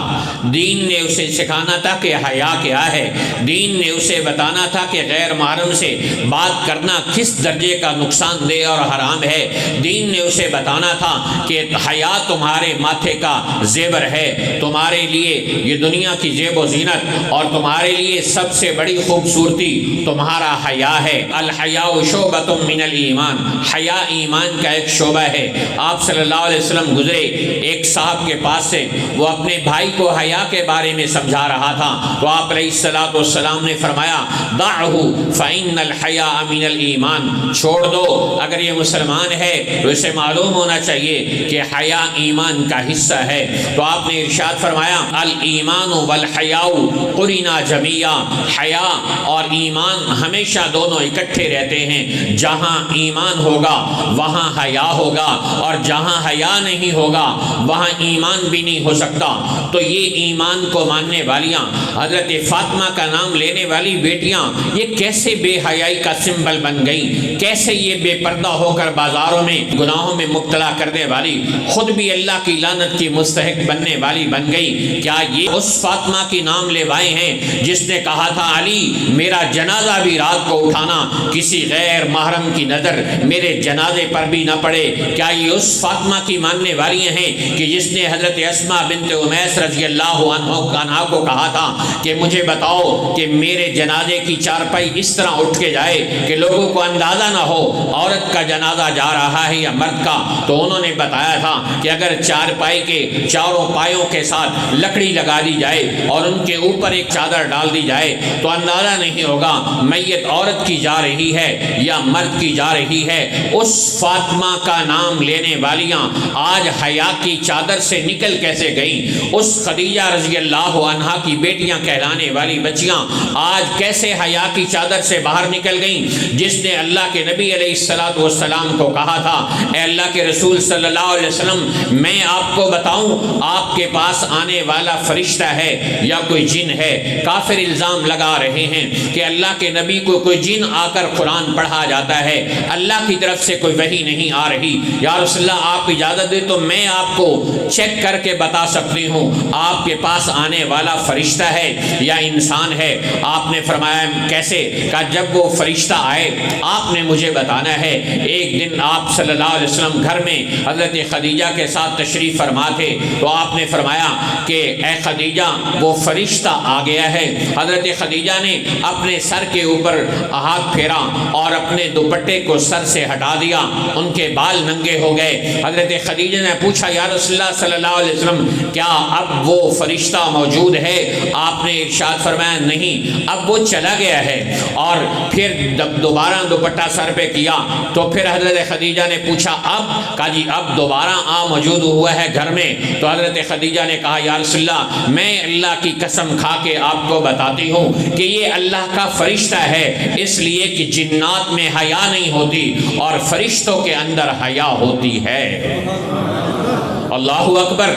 دین نے اسے سکھانا تھا کہ حیا کیا ہے، دین نے اسے بتانا تھا کہ غیر محرم سے بات کرنا کس درجے کا نقصان دہ اور حرام ہے، دین نے اسے بتانا تھا کہ حیا تمہارے ماتھے کا زیور ہے، تمہارے لیے یہ دنیا کی زیب و زینت اور تمہارے لیے سب سے بڑی خوبصورتی تمہارا حیا ہے۔ الحیاء شعبۃ من الایمان، حیا ایمان کا ایک شعبہ ہے۔ آپ صلی اللہ علیہ وسلم گزرے ایک صاحب کے پاس سے، وہ اپنے بھائی کو حیا کے بارے میں سمجھا رہا تھا، تو آپ علیہ السلام نے فرمایا دعہ فإن الحیاء من الایمان، چھوڑ دو، اگر یہ مسلمان ہے تو اسے معلوم ہونا چاہیے کہ حیا ایمان کا حصہ ہے۔ تو آپ نے ارشاد فرمایا الایمان والحیاء قرنا جميعا، حیا اور ایمان ہمیشہ دونوں اکٹھے رہتے ہیں۔ جہاں ایمان ہوگا وہاں حیا ہوگا، اور جہاں حیا نہیں ہوگا وہاں ایمان بھی نہیں ہو سکتا۔ تو یہ ایمان کو ماننے والیاں، حضرت فاطمہ کا نام لینے والی بیٹیاں، یہ کیسے بے حیائی کا سمبل بن گئیں، کیسے یہ بے پردہ ہو کر بازاروں میں گناہوں میں مبتلا کرنے والی، خود بھی اللہ کی لعنت کی مستحق بننے والی بن گئی۔ کیا یہ اس فاطمہ کی نام لیوائے ہیں جس نے کہا تھا علی میرا جنازہ بھی رات کو اٹھانا، کسی غیر محرم کی نظر میرے جنازے پر بھی نہ پڑے؟ کیا یہ اس فاطمہ کی ماننے والی ہیں کہ جس نے حضرت اسماء بنت امیس رضی اللہ عنہ کو کہا تھا کہ مجھے بتاؤ کہ میرے جنازے کی چارپائی اس طرح اٹھ کے جائے کہ لوگوں کو اندازہ نہ ہو عورت کا جنازہ جا رہا ہے یا مرد کا. تو انہوں نے بتایا تھا کہ اگر چارپائی کے چاروں پایوں کے ساتھ لکڑی لگا دی جائے اور ان کے اوپر ایک چادر ڈال دی جائے تو اندازہ نہیں ہوگا میت عورت کی جا رہی ہے یا مرد کی جا رہی ہے. اس فاطمہ کا نام لینے والیاں آج حیا کی چادر سے نکل کیسے گئیں؟ اس خدیجہ رضی اللہ عنہا کی بیٹیاں کہلانے والی بچیاں آج کیسے حیا کی چادر سے باہر نکل گئیں؟ جس نے اللہ کے نبی علیہ الصلوۃ والسلام کو کہا تھا اے اللہ کے رسول صلی اللہ علیہ وسلم میں آپ کو بتاؤں آپ کے پاس آنے والا فرشتہ ہے یا کوئی جن ہے. کافر الزام لگا رہے ہیں کہ اللہ کے نبی کو کوئی جن آ کر قرآن پڑھا جاتا ہے, اللہ کی طرف سے کوئی وحی نہیں آ رہی. یا رسول اللہ آپ اجازت دے تو میں آپ کو چیک کر کے بتا سکتی ہوں آپ کے پاس آنے والا فرشتہ ہے یا انسان ہے. آپ نے فرمایا کیسے؟ کہا جب وہ فرشتہ آئے آپ نے مجھے بتانا ہے. ایک دن آپ صلی اللہ علیہ وسلم گھر میں حضرت خدیجہ کے ساتھ تشریف فرما تھے تو آپ نے فرمایا کہ اے خدیجہ وہ فرشتہ آ گیا ہے. حضرت خدیجہ نے اپنے سر کے اوپر ہاتھ پھیرا اور اپنے دوپٹے کو سر سے ہٹا دیا, ان کے بال ننگے ہو گئے. حضرت خدیجہ نے پوچھا یا رسول اللہ صلی اللہ علیہ وسلم کیا اب وہ فرشتہ موجود ہے؟ آپ نے ارشاد فرمایا نہیں, اب وہ چلا گیا ہے. اور پھر دوبارہ دوپٹہ سر پہ کیا تو پھر حضرت خدیجہ نے پوچھا اب؟ کہا جی اب دوبارہ موجود ہوا ہے گھر میں. تو حضرت خدیجہ نے کہا یا رسول اللہ میں اللہ کی قسم کھا کے آپ کو بتاتی ہوں کہ یہ اللہ کا فرشتہ ہے, اس لیے کہ جنات میں حیا نہیں ہوتی اور فرشتوں کے اندر حیا ہوتی ہے. اللہ اکبر.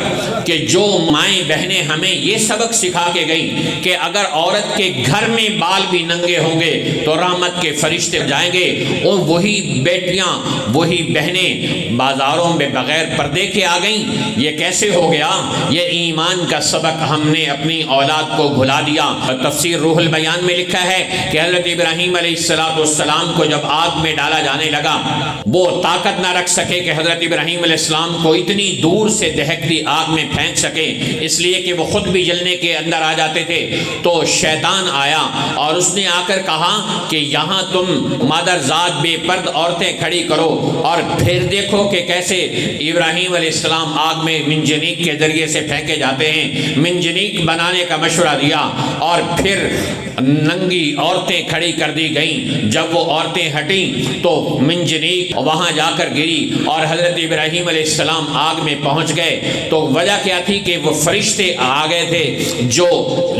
کہ جو مائیں بہنیں ہمیں یہ سبق سکھا کے گئیں کہ اگر عورت کے گھر میں بال بھی ننگے ہوں گے تو رحمت کے فرشتے جائیں گے, اور وہی بیٹیاں وہی بہنیں بازاروں میں بغیر پردے کے آ گئیں. یہ کیسے ہو گیا؟ یہ ایمان کا سبق ہم نے اپنی اولاد کو بھلا دیا. تفسیر روح البیان میں لکھا ہے کہ حضرت ابراہیم علیہ السلام کو جب آگ میں ڈالا جانے لگا وہ طاقت نہ رکھ سکے کہ حضرت ابراہیم علیہ السلام کو اتنی دور سے دہکتی آگ میں پھینک سکے, اس لیے کہ وہ خود بھی جلنے کے اندر آ جاتے تھے. تو شیطان آیا اور اس نے آ کر کہا کہ یہاں تم مادر ذات بے پرد عورتیں کھڑی کرو اور پھر دیکھو کہ کیسے ابراہیم علیہ السلام آگ میں منجنیق کے ذریعے سے پھینکے جاتے ہیں. منجنیق بنانے کا مشورہ دیا اور پھر ننگی عورتیں کھڑی کر دی گئیں. جب وہ عورتیں ہٹیں تو منجنیق وہاں جا کر گری اور حضرت ابراہیم علیہ السلام آگ میں پہنچ گئے. تو وجہ کیا تھی کہ وہ فرشتے آ گئے تھے جو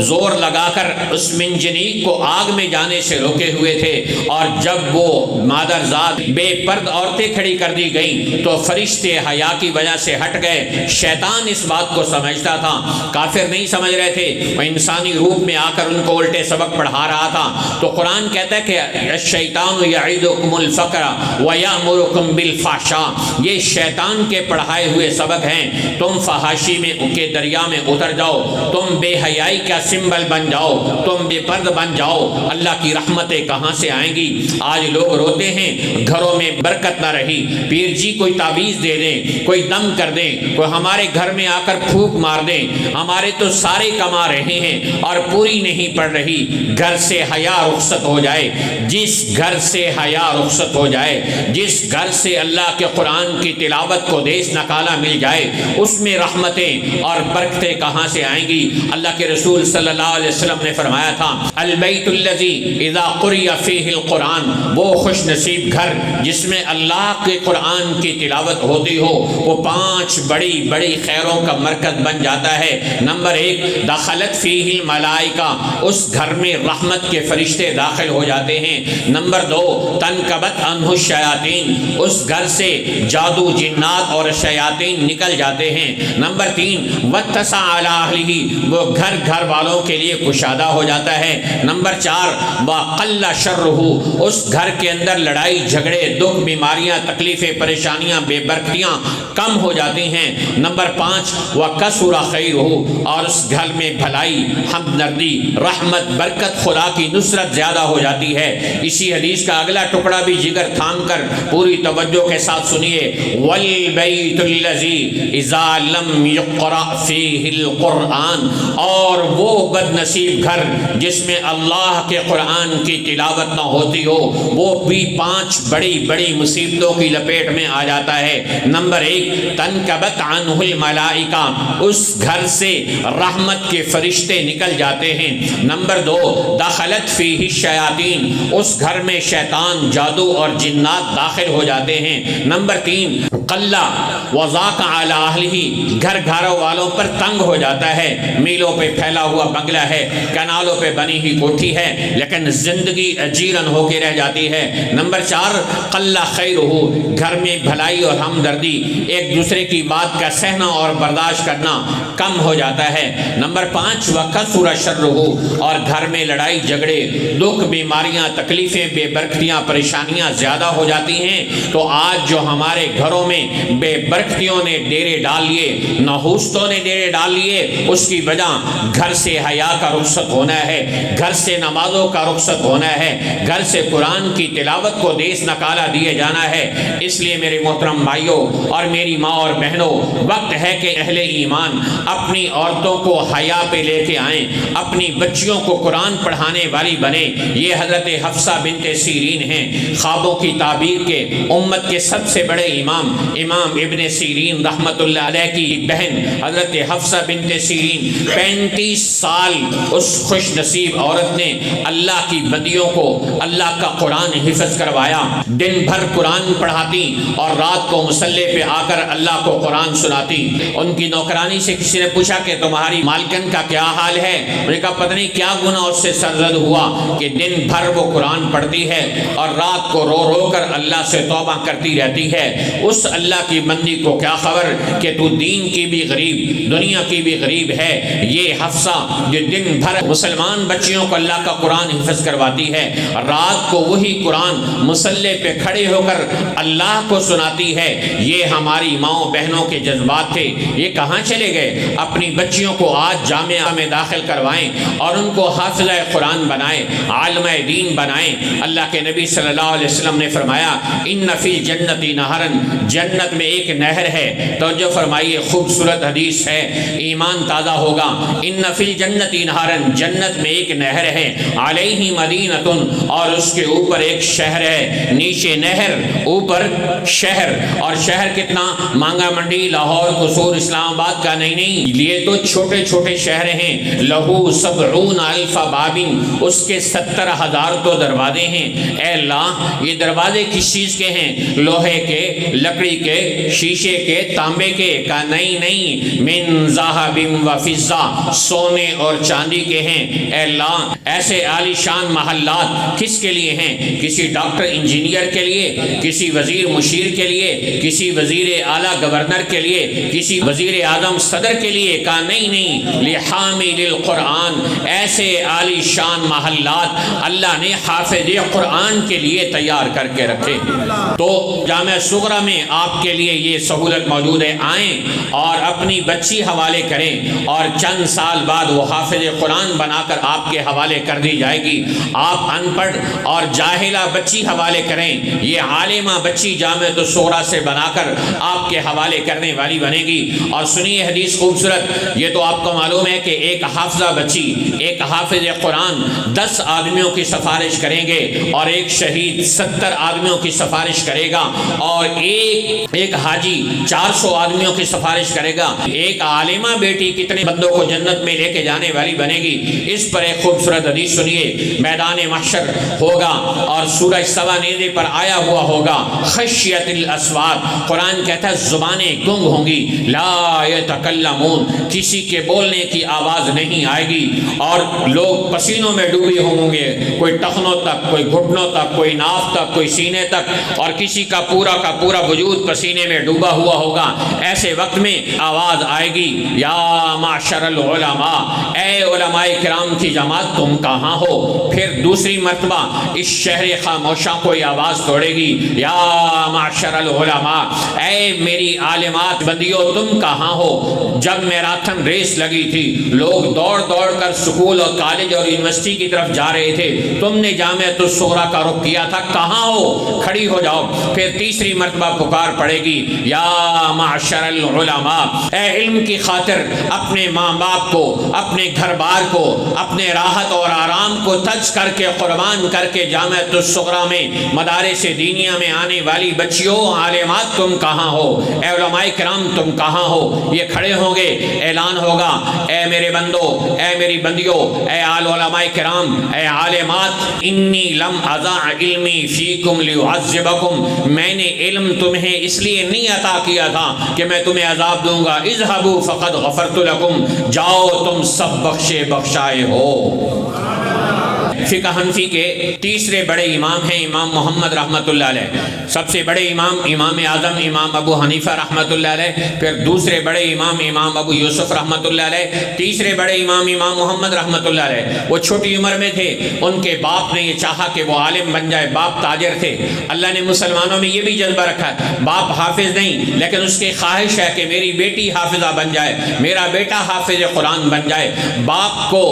زور لگا کر اس منجنیق کو آگ میں جانے سے روکے ہوئے تھے, اور جب وہ مادر ذات بے پرد عورتیں کھڑی کر دی گئیں تو فرشتے حیا کی وجہ سے ہٹ گئے. شیطان اس بات کو سمجھتا تھا, کافر نہیں سمجھ رہے تھے, وہ انسانی روپ میں آ کر ان کو الٹے سبق پڑھا رہا تھا. تو قرآن کہتا ہے کہ الشیطان یعدکم الفقر ویأمرکم بالفحشاء, یہ شیطان کے پڑھائے ہوئے سبق ہیں. تم فحاشی میں کے دریا میں اتر جاؤ, تم بے حیائی کا سمبل بن جاؤ, تم بے پرد بن جاؤ, اللہ کی رحمتیں کہاں سے آئیں گی؟ آج لوگ روتے ہیں گھروں میں برکت نہ رہی. پیر جی کوئی تعویذ دے دیں, کوئی دم کر دیں, کوئی ہمارے گھر میں آ کر پھونک مار دیں, ہمارے تو سارے کما رہے ہیں اور پوری نہیں پڑ رہی. گھر سے حیا رخصت ہو جائے. جس گھر سے حیا رخصت ہو جائے, جس گھر سے اللہ کے قرآن کی تلاوت کو دیس نکالا مل جائے, اس میں رحمتیں اور برکتیں کہاں سے آئیں گی؟ اللہ کے رسول صلی اللہ علیہ وسلم نے فرمایا تھا البیت الذی اذا قرئ فیہ القرآن, وہ خوش نصیب گھر جس میں اللہ کے قرآن کی تلاوت ہوتی ہو وہ 5 بڑی بڑی خیروں کا مرکز بن جاتا ہے. نمبر 1 دخلت فیہ الملائکہ, اس گھر میں رحمت کے فرشتے داخل ہو جاتے ہیں. نمبر 2 تنکبت عنہ الشیاطین, اس گھر سے جادو جنات اور شیاطین نکل جاتے ہیں. نمبر 3 واتسع علی اہلہ, وہ گھر گھر والوں کے لیے کشادہ ہو جاتا ہے. نمبر 4 وقل شرہ, اس گھر کے اندر لڑائی جھگڑے دکھ بیماریاں تکلیفیں پریشانیاں بے برکتیاں کم ہو جاتی ہیں. نمبر 5 وکثر خیرہ, اور اس گھر میں بھلائی حمد نردی رحمت برکت برکت، خدا کی نصرت زیادہ ہو جاتی ہے۔ اسی حدیث کا اگلا ٹکڑا بھی جگر تھام کر پوری توجہ کے ساتھ سنیے، وَالْبَيْتُ الَّذِي إِذَا لَمْ يُقْرَأْ فِيهِ الْقُرْآنِ، اور وہ بد نصیب گھر جس میں اللہ کے قرآن کی تلاوت نہ ہوتی ہو، وہ بھی 5 بڑی بڑی مصیبتوں کی لپیٹ میں آ جاتا ہے۔ نمبر 1، تنکبت عنہ الملائکہ، اس گھر سے رحمت کے فرشتے نکل جاتے ہیں۔ نمبر 2، دخلت فیہ الشیاطین، اس گھر میں شیطان، جادو اور جنات داخل ہو جاتے ہیں۔ نمبر 3، قلّہ وضاق علی اہلہ، گھر گھروں والوں پر تنگ ہو جاتا ہے، میلوں پہ پھیلا ہوا بنگلہ ہے، کنالوں پہ بنی ہوئی کوٹھی ہے، لیکن زندگی اجیرن ہو کے رہ جاتی ہے۔ نمبر 4، قلّہ خیرہ، گھر میں بھلائی اور ہمدردی، ایک دوسرے کی بات کا سہنا اور برداشت کرنا کم ہو جاتا ہے۔ نمبر 5، وکثر شرہ، اور گھر میں لڑائی جھگڑے، دکھ، بیماریاں، تکلیفیں، بے برکتیاں، پریشانیاں زیادہ ہو جاتی ہیں۔ تو آج جو ہمارے گھروں میں بے برکتیوں نے ڈیرے ڈال لیے، نحوستوں نے ڈیرے ڈال لیے، اس کی وجہ گھر سے حیا کا رخصت ہونا ہے، گھر سے نمازوں کا رخصت ہونا ہے، گھر سے قرآن کی تلاوت کو دیس نکالا دیے جانا ہے۔ اس لیے میرے محترم بھائیوں اور میری ماں اور بہنوں، وقت ہے کہ اہل ایمان اپنی عورتوں کو حیا پہ لے کے آئیں، اپنی بچیوں کو قرآن پڑھانے والی بنے۔ یہ حضرت حفصہ بنت سیرین ہیں، خوابوں کی تعبیر کے امت کے سب سے بڑے امام ابن سیرین رحمت اللہ علیہ کی بہن حضرت حفصہ بنت سیرین، 35 سال اس خوش نصیب عورت نے اللہ کی بندیوں کو اللہ کا قرآن حفظ کروایا، دن بھر قرآن پڑھاتی اور رات کو مصلے پہ آ کر اللہ کو قرآن سناتی۔ ان کی نوکرانی سے کسی نے پوچھا کہ تمہاری مالکن کا کیا حال ہے؟ انہوں نے کہا پتہ نہیں کیا گناہ اس سے سرزد ہوا کہ دن بھر وہ قرآن پڑھتی ہے اور رات کو رو رو کر اللہ سے توبہ کرتی رہتی ہے۔ اس اللہ کی بندی کو کیا خبر کہ تو دین کی بھی غریب، دنیا کی بھی غریب ہے۔ یہ حفصہ جو دن بھر مسلمان بچیوں کو اللہ کا قرآن حفظ کرواتی ہے، رات کو وہی قرآن مصلے پہ کھڑے ہو کر اللہ کو سناتی ہے، یہ ہماری ماؤں بہنوں کے جذبات تھے۔ یہ کہاں چلے گئے؟ اپنی بچیوں کو آج جامعہ میں داخل کروائیں اور ان کو حافظہ قرآن بنائیں، عالمہ دین بنائیں۔ اللہ کے نبی صلی اللہ علیہ وسلم نے فرمایا، ان فی الجنت نہرن، جنت میں ایک نہر ہے۔ توجہ فرمائیے، خوبصورت حدیث ہے، ایمان تازہ ہوگا۔ ان فی الجنت نہرن، جنت میں ایک نہر ہے، علیہ مدینۃ، اور اس کے اوپر ایک شہر ہے، نیچے نہر اوپر شہر۔ اور شہر کتنا؟ مانگا منڈی، لاہور، قصور، اسلام آباد کا نہیں، یہ تو چھوٹے چھوٹے شہر ہیں۔ لہو 70,000 باب، اس کے 70,000 تو دروازے ہیں۔ اے اللہ، یہ دروازے کس چیز کے ہیں؟ لوہے کے، لکڑی کے، شیشے کے، تانبے کے؟ کہا نہیں، من ذہب و فضہ، سونے اور چاندی کے ہیں۔ اے اللہ، ایسے عالی شان محلات کس کے لیے ہیں؟ کسی ڈاکٹر انجینئر کے لیے، کسی وزیر مشیر کے لیے، کسی وزیر اعلیٰ گورنر کے لیے، کسی وزیر اعظم صدر کے لیے؟ کہا نہیں، لحامل القرآن، ایسے عالی شان محلات اللہ نے حافظ قرآن کے لیے تیار کر کے رکھے۔ تو جامعہ صغرا میں آپ کے لیے یہ سہولت موجود ہے، آئیں اور اپنی بچی حوالے کریں، اور چند سال بعد وہ حافظ قرآن بنا کر آپ کے حوالے کر دی جائے گی۔ آپ ان پڑھ اور جاہلہ بچی حوالے کریں، یہ عالمہ بچی جامعہ صغرا سے بنا کر آپ کے حوالے کرنے والی بنے گی۔ اور سنیے حدیث خوبصورت، یہ تو آپ کو معلوم ہے کہ ایک حافظہ بچی، ایک حافظ قرآن 10 آدمیوں کی سفارش کریں گے، اور ایک شہید 70 آدمیوں کی سفارش کرے گا، اور ایک حاجی 400 آدمیوں کی سفارش کرے گا۔ ایک عالمہ بیٹی کتنے بندوں کو جنت میں لے کے جانے والی بنے گی؟ اس پر ایک خوبصورت حدیث سنیے، میدان محشر ہوگا اور سورج سوا نیزے پر آیا ہوا ہوگا، خشیت الاسوات، قرآن کہتا ہے زبانیں گنگ ہوں گی، لا یتکلمون، کسی کے بولنے کی آواز نہیں آئے گی، اور لوگ پسینوں میں ڈوبے ہوں گے، کوئی ٹخنوں تک، کوئی گھٹنوں تک، کوئی ناف تک، کوئی سینے تک، اور کسی کا پورا وجود پسینے میں ڈوبا ہوا ہوگا۔ ایسے وقت میں آواز آئے گی، یا معشر العلماء، اے علماء کرام کی جماعت تم کہاں ہو؟ پھر دوسری مرتبہ اس شہر خاموشاں کو یہ آواز توڑے گی، یا معشر العلماء، اے میری عالمات بندیوں تم کہاں ہو؟ جب میراتھن ریس لگی تھی، لوگ دوڑ دوڑ کر سکول اور کالج کالج اور یونیورسٹی کی طرف جا رہے تھے، تم نے جامعۃ الصغریٰ کا رخ کیا تھا، کہاں ہو؟ کھڑی ہو جاؤ۔ پھر تیسری مرتبہ پکار پڑے گی، یا معشر العلماء، اے علم کی خاطر اپنے ماں باپ کو، اپنے گھر بار کو، اپنے راحت اور آرام کو تج کر کے، قربان کر کے جامعۃ الصغریٰ میں، مدارس دینیہ میں آنے والی بچیوں، عالمات تم کہاں ہو؟ اے علماء کرام تم کہاں ہو؟ یہ کھڑے ہوں گے، اعلان ہوگا، اے میرے بندو، اے میری بندیوں، اے علماء کرام، اے عالمات، انی لم اضع علمی فیکم لیعذبکم، میں نے علم تمہیں اس لیے نہیں عطا کیا تھا کہ میں تمہیں عذاب دوں گا، اذهبوا فقد غفرت لکم، جاؤ تم سب بخشے بخشائے ہو۔ فقہ حنفی کے تیسرے بڑے امام ہیں امام محمد رحمۃ اللہ علیہ، سب سے بڑے امام امام اعظم امام ابو حنیفہ رحمۃ اللہ علیہ، پھر دوسرے بڑے امام امام ابو یوسف رحمۃ اللہ علیہ، تیسرے بڑے امام امام محمد رحمۃ اللہ علیہ۔ وہ چھوٹی عمر میں تھے، ان کے باپ نے یہ چاہا کہ وہ عالم بن جائے، باپ تاجر تھے۔ اللہ نے مسلمانوں میں یہ بھی جذبہ رکھا ہے، باپ حافظ نہیں لیکن اس کی خواہش ہے کہ میری بیٹی حافظہ بن جائے، میرا بیٹا حافظ قرآن بن جائے۔ باپ کو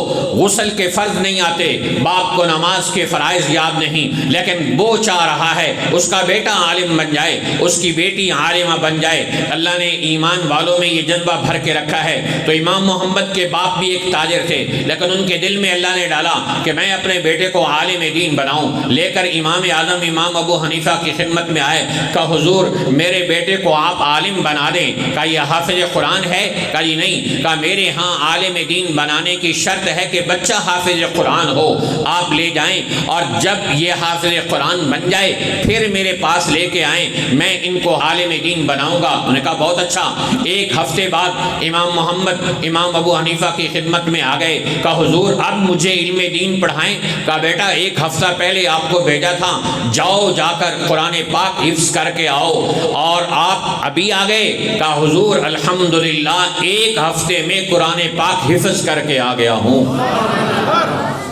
غسل کے فرض نہیں آتے، باپ کو نماز کے فرائض یاد نہیں، لیکن وہ چاہ رہا ہے اس کا بیٹا عالم بن جائے، اس کی بیٹی عالمہ بن جائے۔ اللہ نے ایمان والوں میں یہ جذبہ بھر کے رکھا ہے۔ تو امام محمد کے باپ بھی ایک تاجر تھے، لیکن ان کے دل میں اللہ نے ڈالا کہ میں اپنے بیٹے کو عالم دین بناؤں۔ لے کر امام اعظم امام ابو حنیفہ کی خدمت میں آئے، کہا حضور میرے بیٹے کو آپ عالم بنا دیں۔ کہا یہ حافظ قرآن ہے؟ کہا جی نہیں۔ کہا میرے ہاں عالم دین بنانے کی شرط ہے کہ بچہ حافظ قرآن ہو، آپ لے جائیں اور جب یہ حافظ قرآن بن جائے پھر میرے پاس لے کے آئیں، میں ان کو عالم دین بناؤں گا۔ انہوں نے کہا بہت اچھا۔ ایک ہفتے بعد امام محمد امام ابو حنیفہ کی خدمت میں آ گئے، کہا حضور اب مجھے علم دین پڑھائیں۔ کہا بیٹا ایک ہفتہ پہلے آپ کو بھیجا تھا، جاؤ جا کر قرآن پاک حفظ کر کے آؤ، اور آپ ابھی آ گئے؟ کہا حضور الحمدللہ ایک ہفتے میں قرآن پاک حفظ کر کے آ گیا ہوں۔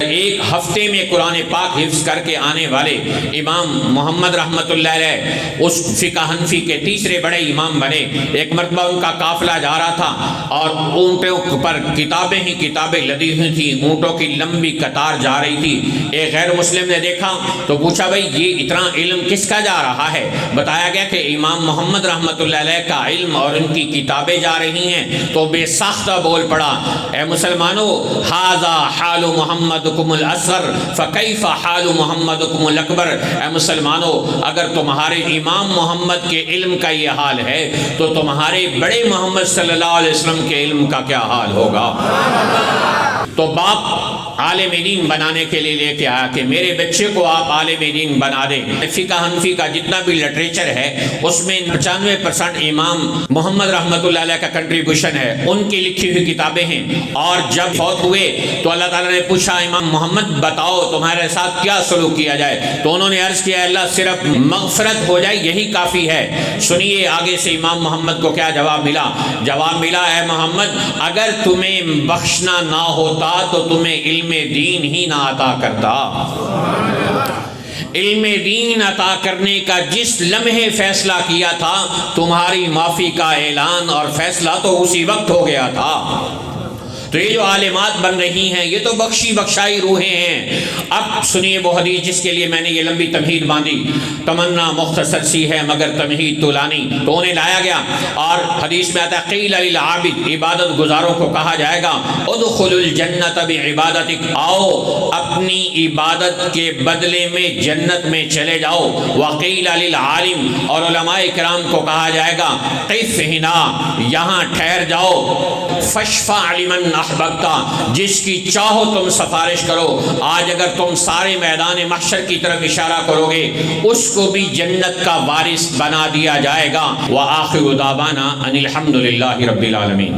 ایک ہفتے میں قرآن پاک حفظ کر کے آنے والے امام محمد رحمۃ اللہ علیہ اس فقہ حنفی کے تیسرے بڑے امام بنے۔ ایک مرتبہ ان کا قافلہ جا رہا تھا اور اونٹوں پر کتابیں ہی کتابیں لدی ہوئی تھیں، اونٹوں کی لمبی قطار جا رہی تھی۔ ایک غیر مسلم نے دیکھا تو پوچھا بھائی یہ اتنا علم کس کا جا رہا ہے؟ بتایا گیا کہ امام محمد رحمۃ اللہ علیہ کا علم اور ان کی کتابیں جا رہی ہیں۔ تو بے ساختہ بول پڑا، اے مسلمانوں، ھذا حال محمدکم الاصغر فکیف حال محمدکم الاکبر، اے مسلمانوں اگر تمہارے امام محمد کے علم کا یہ حال ہے تو تمہارے بڑے محمد صلی اللہ علیہ وسلم کے علم کا کیا حال ہوگا؟ تو باپ عالم دین بنانے کے لیے لے کے آیا کہ میرے بچے کو آپ عالم دین بنا دیں۔ فقہ حنفی کا جتنا بھی لٹریچر ہے اس میں 95% امام محمد رحمۃ اللہ علیہ کا کنٹریبیوشن ہے، ان کی لکھی ہوئی کتابیں ہیں۔ اور جب فوت ہوئے تو اللہ تعالیٰ نے پوچھا امام محمد بتاؤ تمہارے ساتھ کیا سلوک کیا جائے؟ تو انہوں نے عرض کیا اللہ صرف مغفرت ہو جائے یہی کافی ہے۔ سنیے آگے سے امام محمد کو کیا جواب ملا۔ جواب ملا اے محمد اگر تمہیں بخشنا نہ ہوتا تو تمہیں علم دین ہی نہ عطا کرتا۔ علم دین عطا کرنے کا جس لمحے فیصلہ کیا تھا تمہاری معافی کا اعلان اور فیصلہ تو اسی وقت ہو گیا تھا۔ تو یہ جو عالمات بن رہی ہیں یہ تو بخشی بخشائی روحیں ہیں۔ اب سنیے وہ حدیث جس کے لیے میں نے یہ لمبی تمہید باندھی، تمنا مختصر سی ہے مگر تمہید طولانی، تو انہیں لایا گیا اور حدیث میں آتا ہے قیل للعابد، عبادت گزاروں کو کہا جائے گا ادخلوا الجنت بعبادتک، آؤ اپنی عبادت کے بدلے میں جنت میں چلے جاؤ۔ وقیل للعالم، اور علماء کرام کو کہا جائے گا قف ہنا، یہاں ٹھہر جاؤ، فاشفع لمن احببتا، جس کی چاہو تم سفارش کرو۔ آج اگر تم سارے میدان محشر کی طرف اشارہ کرو گے اس کو بھی جنت کا وارث بنا دیا جائے گا۔ وآخر دعوانا ان الحمد للہ رب العالمین۔